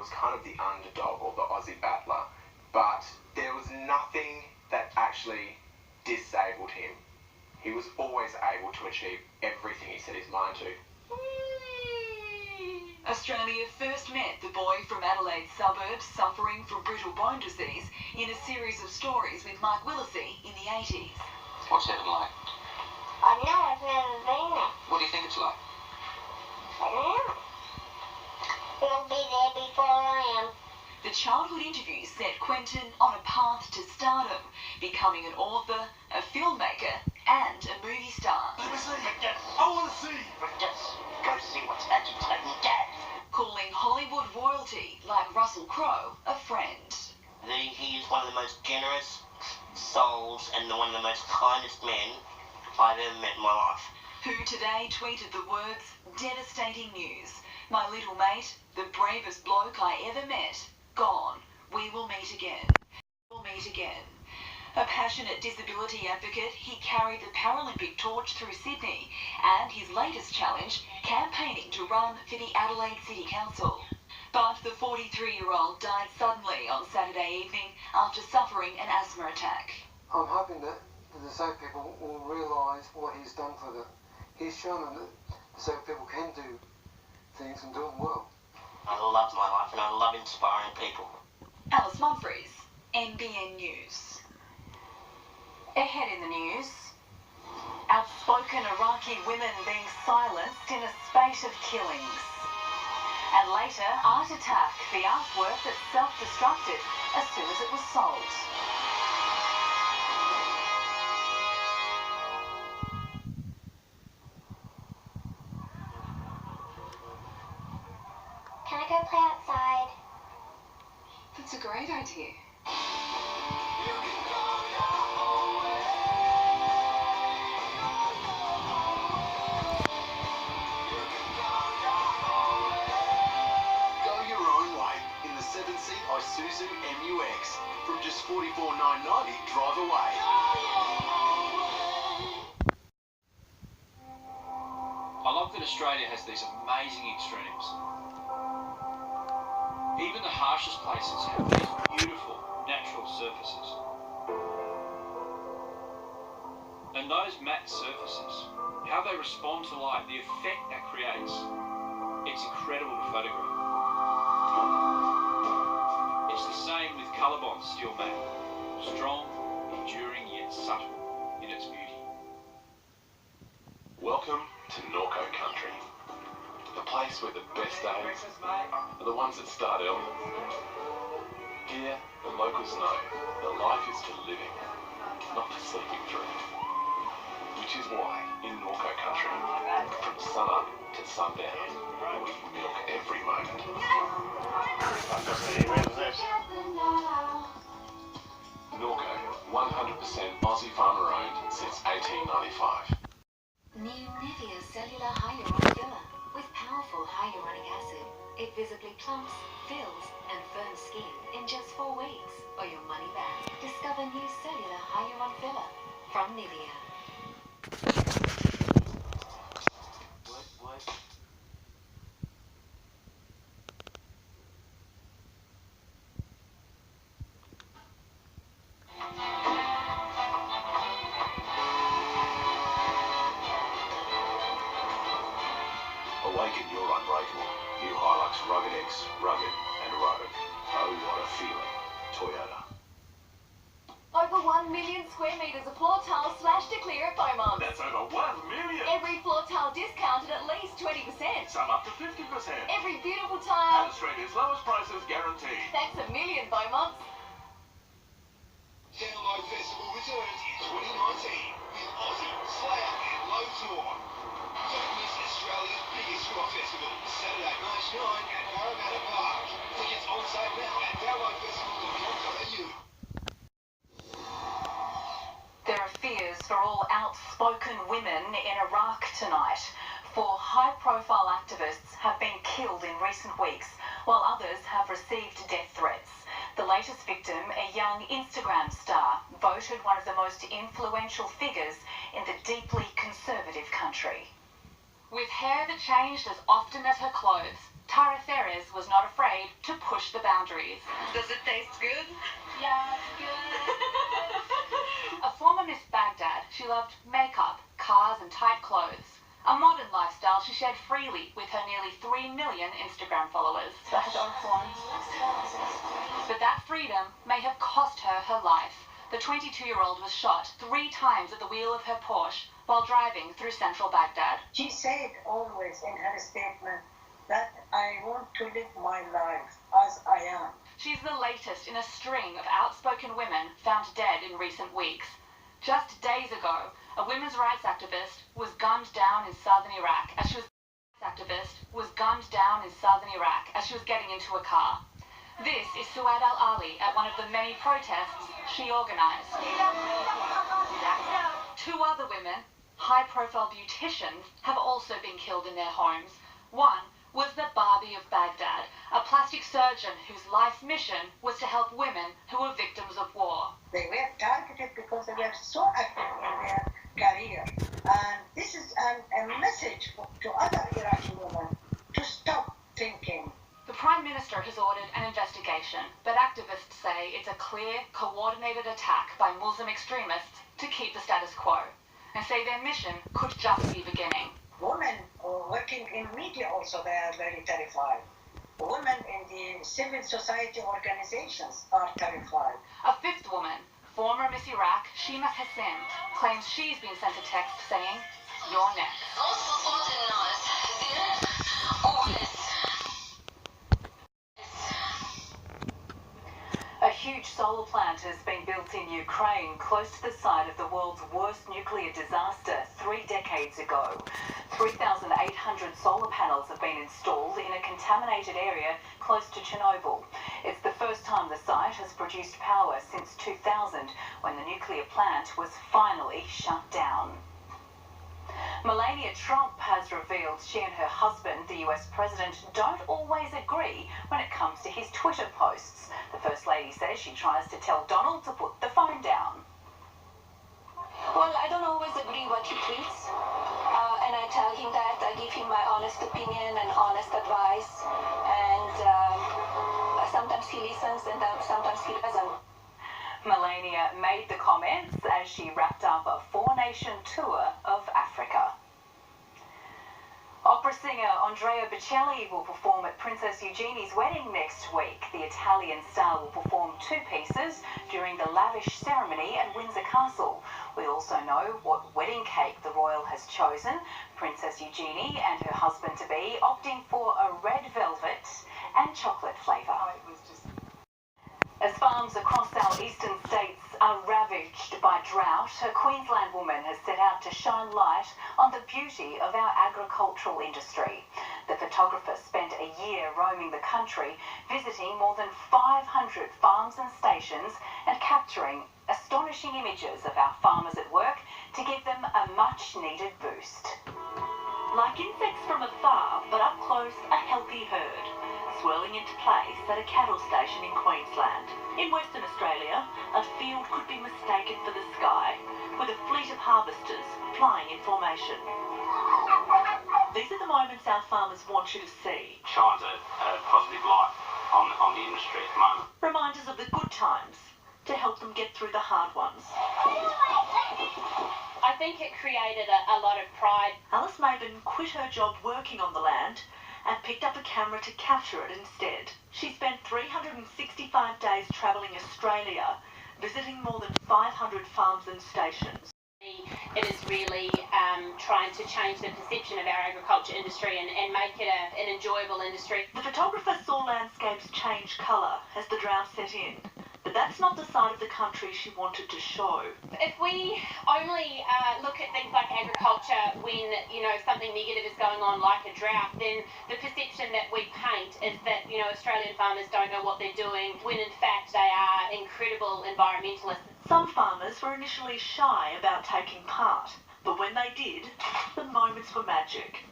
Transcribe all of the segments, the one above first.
was kind of the underdog or the Aussie battler, but there was nothing that actually disabled him. He was always able to achieve everything he set his mind to. Australia first met the boy from Adelaide suburbs suffering from brittle bone disease in a series of stories with Mark Willisey in the 80s. What's heaven like? I know, I've never been there. What do you think it's like? I don't know. You'll be there before I am. The childhood interviews set Quentin on a path to stardom, becoming an author, a filmmaker, and a movie star. Let me see. Yes. I want to see. Just go see what's agitating Dad. Calling Hollywood royalty like Russell Crowe a friend. He is one of the most generous souls and one of the most kindest men I've ever met in my life. Who today tweeted the words, "Devastating news. My little mate, the bravest bloke I ever met, gone. We will meet again. We'll meet again." A passionate disability advocate, he carried the Paralympic torch through Sydney, and his latest challenge, campaigning to run for the Adelaide City Council. But the 43-year-old died suddenly on Saturday evening after suffering an asthma attack. I'm hoping that the disabled people will realise what he's done for them. He's shown them that disabled people can do things and do them well. I love my life and I love inspiring people. Alice Mumfries, NBN News. Ahead in the news, outspoken Iraqi women being silenced in a spate of killings. And later, Art Attack, the artwork that self-destructed as soon as it was sold. Can I go play outside? That's a great idea. Isuzu MUX from just $44,990 drive away. I love that Australia has these amazing extremes. Even the harshest places have these beautiful natural surfaces. And those matte surfaces, how they respond to light, the effect that creates, it's incredible to photograph. It's the same with Colorbond steel matte. Strong, enduring, yet subtle in its beauty. Welcome to Norco Country, the place where the best days are the ones that start early. Here, the locals know that life is for living, not for sleeping through. Which is why, in Norco Country, from sun up to sundown, we milk every moment. Norco, 100% Aussie farmer owned since 1895. New Nivea Cellular Hyaluronic Filler with powerful hyaluronic acid. It visibly plumps, fills, and firms skin in just 4 weeks, or your money back. Discover new Cellular Hyaluronic Filler from Nivea. Awaken your unbreakable. New Hilux Rugged X, rugged and rogue. Oh, what a feeling. Toyota. Over 1 million square metres of floor tiles slashed to clear at Beaumont. That's over 1 million. Every floor tile discounted at least 20%. Some up to 50%. Every beautiful And tile. Australia's lowest prices guaranteed. Thanks a million, Beaumont. Download Festival returns in 2019 with Aussie, Slayer and loads more. Don't miss Australia's biggest rock festival, Saturday, March 9 at Parramatta Park. Tickets on sale now at downloadfestival.com.au. There are fears for all outspoken women in Iraq tonight. 4 high-profile activists have been killed in recent weeks, while others have received death threats. The latest victim, a young Instagram star, voted one of the most influential figures in the deeply conservative country. With hair that changed as often as her clothes, Tara Ferris was not afraid to push the boundaries. Does it taste good? Yeah, it's good. A former Miss Baghdad, she loved makeup, cars and tight clothes. A modern lifestyle she shared freely with her nearly 3 million Instagram followers. But that freedom may have cost her her life. The 22-year-old was shot 3 times at the wheel of her Porsche while driving through central Baghdad. She said always in her statement that I want to live my life as I am. She's the latest in a string of outspoken women found dead in recent weeks. Just days ago, a women's rights activist was gunned down in southern Iraq as she was getting into a car. This is Suad Al-Ali at one of the many protests she organised. 2 other women, high-profile beauticians, have also been killed in their homes. One was the Barbie of Baghdad, a plastic surgeon whose life mission was to help women who were victims of war. They were targeted because they were so active in their career. And this is a message to other Iraqi women to stop thinking. The Prime Minister has ordered an investigation, but activists say it's a clear, coordinated attack by Muslim extremists to keep the status quo, and say their mission could just be beginning. Women working in media also, they are very terrified. Women in the civil society organizations are terrified. A 5th woman, former Miss Iraq, Shima Hassan, claims she's been sent a text saying, "You're next." A huge solar plant has been built in Ukraine, close to the site of the world's worst nuclear disaster 3 decades ago. 3,800 solar panels have been installed in a contaminated area close to Chernobyl. It's the first time the site has produced power since 2000, when the nuclear plant was finally shut down. Melania Trump has revealed she and her husband, the US president, don't always agree when it comes to his Twitter posts. The First Lady says she tries to tell Donald to put the phone down. Well, I don't always agree what he tweets, and I tell him that. I give him my honest opinion and honest advice, and sometimes he listens and sometimes he doesn't. Melania made the comments as she wrapped up a 4-nation tour of Africa. Opera singer Andrea Bocelli will perform at Princess Eugenie's wedding next week. The Italian star will perform 2 pieces during the lavish ceremony at Windsor Castle. We also know what wedding cake the royal has chosen. Princess Eugenie and her husband-to-be opting for a red velvet and chocolate flavour. As farms across our eastern states are ravaged by drought, a Queensland woman has set out to shine light on the beauty of our agricultural industry. The photographer spent a year roaming the country, visiting more than 500 farms and stations and capturing astonishing images of our farmers at work to give them a much-needed boost. Like insects from afar, but up close, a healthy herd, swirling into place at a cattle station in Queensland. In Western Australia, a field could be mistaken for the sky, with a fleet of harvesters flying in formation. These are the moments our farmers want you to see. Shines a positive light on the industry at the moment. Reminders of the good times to help them get through the hard ones. I think it created a lot of pride. Alice Maben quit her job working on the land and picked up a camera to capture it instead. She spent 365 days travelling Australia, visiting more than 500 farms and stations. It is really trying to change the perception of our agriculture industry and make it an enjoyable industry. The photographer saw landscapes change colour as the drought set in, but that's not the side of the country she wanted to show. If we only look at things like agriculture when, something negative is going on like a drought, then the perception that we paint is that, Australian farmers don't know what they're doing, when in fact they are incredible environmentalists. Some farmers were initially shy about taking part, but when they did, the moments were magic.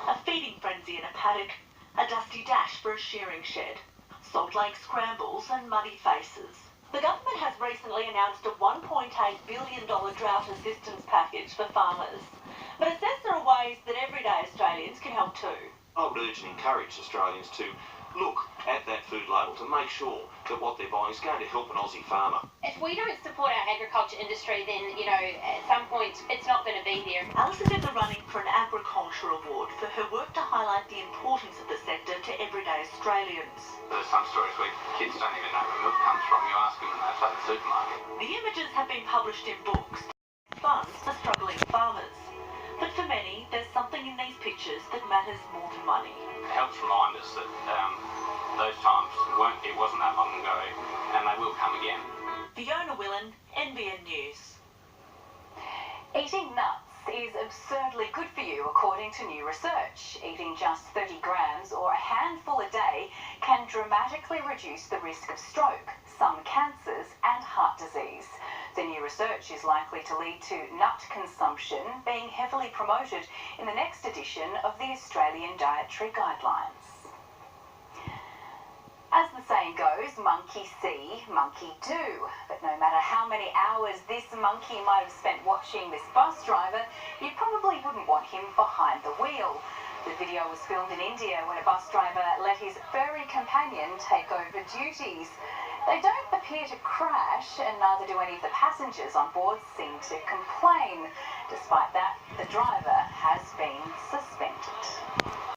A feeding frenzy in a paddock, a dusty dash for a shearing shed, Salt Lake scrambles and muddy faces. The government has recently announced a $1.8 billion drought assistance package for farmers, but it says there are ways that everyday Australians can help too. I would urge and encourage Australians to look at that food label to make sure that what they're buying is going to help an Aussie farmer. If we don't support our agriculture industry, then, you know, at some point it's not going to be there. Alice is in the running for an Agriculture Award for her work to highlight the importance of the sector to everyday Australians. There's some stories where kids don't even know where milk comes from. You ask them when they're at the supermarket. The images have been published in books, funds for struggling farmers. But for many, there's something in these pictures that matters more than money. It helps remind us that those times it wasn't that long ago, and they will come again. Fiona Willan, NBN News. Eating nuts is absurdly good for you, according to new research. Eating just 30 grams or a handful a day can dramatically reduce the risk of stroke, some cancers and heart disease. The new research is likely to lead to nut consumption being heavily promoted in the next edition of the Australian Dietary Guidelines. As the saying goes, monkey see, monkey do. But no matter how many hours this monkey might have spent watching this bus driver, you probably wouldn't want him behind the wheel. The video was filmed in India when a bus driver let his furry companion take over duties. They don't appear to crash, and neither do any of the passengers on board seem to complain. Despite that, the driver has been suspended.